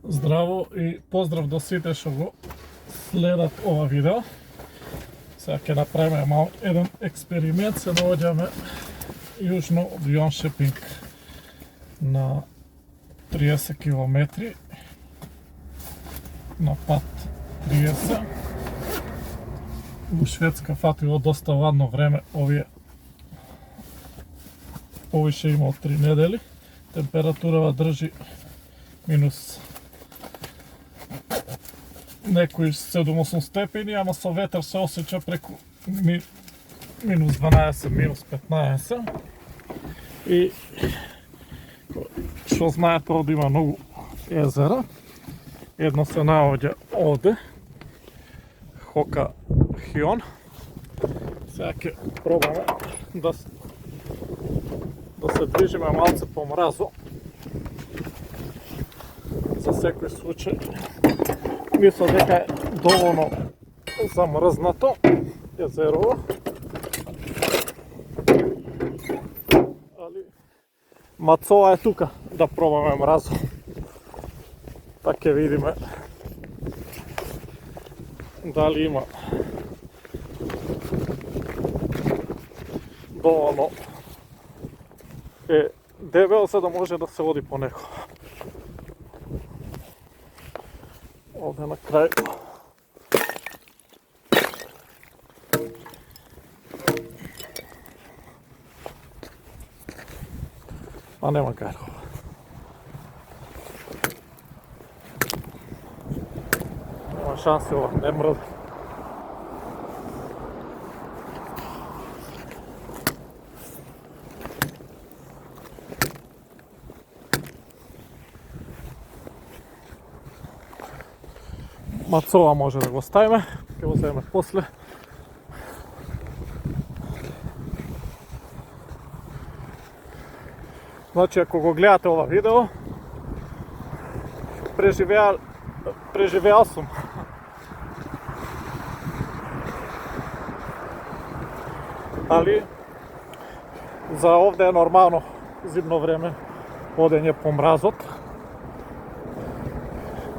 Здраво и поздрав до сите што го следат ова видео. Сега ќе направиме мал еден експеримент. Се наоѓаме јужно од Јоншепинг на 30 км на пат 30. У Шведска фатило доста ладно време овие повише има од 3 недели. Температурава држи минус некои 7-8 степени, ама со ветер се осеќа преку минус 12, минус 15. И што знаете, овде има многу езера. Едно се наоѓа овде, Хока Хион. Сега ќе пробаме да се движиме малце помразо. За секој случај. Мислам дека е доволно замрзнато езерово. Али Мацоа е тука да пробаме мразо. Па ќе видиме дали има доволно е дебел за да може да се води по него. Овде на крај. А нема кај. Нема шанси ова, не мрда. Мацоа може да го ставиме, ќе го земеме после. Значи, ако го гледате ова видео, преживеал сум. Али, за овде е нормално зимно време одење по мразот.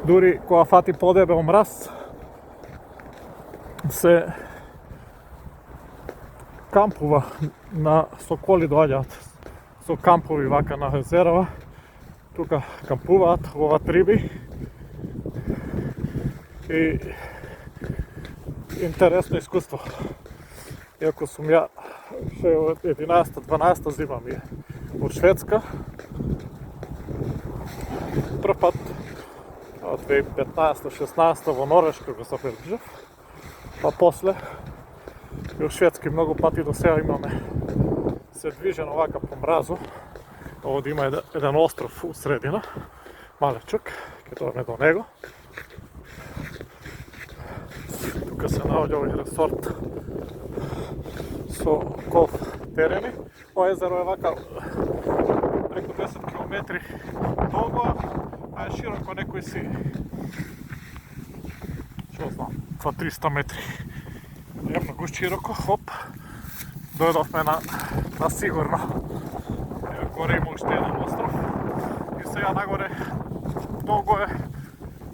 Дури кога фати подебел мраз, се кампува на соколи доаѓаат со кампови вака на езерова. Тука кампуваат, ловат риби и интересно искуство. Иако сум ја 11-12 зима ми е од Шведска, прв пат 2015-16 во Норвешка го забележав, па после и у Шведски многу пати до сега имаме се движено вака по мразу. Овде има еден остров у средина, малечок, ќе дојдеме до него. Тука се наоѓа овој ресорт со голф терени. Ова езеро е вака преку 10 км долго, а е широко некои си, што знам, 300 метри. Е многу широко, хоп, дојдовме на сигурно. Горе има уште еден остров и сега нагоре долго е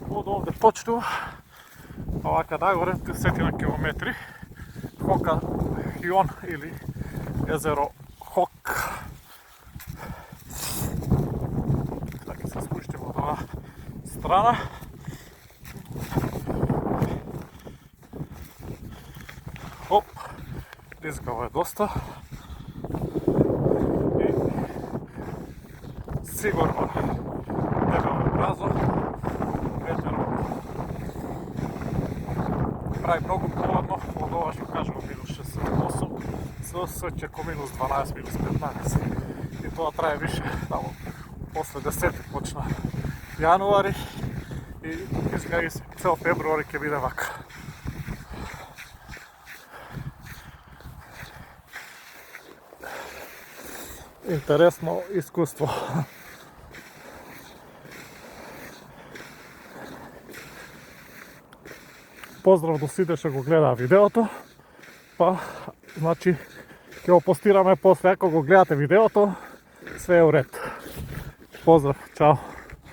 од овде почнува, а вака нагоре 10 километри. Хока Хион или езеро Хок. Така се спуштиме од оваа страна. Хоп, дизгаво е доста. И сигурно дебело мразо. Ветерот прави многу поладно, од ова што кажемо минус 6-8, се осеќа ко минус 12, минус 15. И тоа трае више, тамо, после 10 почна јануари и изгледа се цел февруари ќе биде вака. Интересно искуство. Поздрав до сите што го гледаа видеото. Па, значи, ќе го постираме после, ако го гледате видеото, све е уред. Поздрав, чао!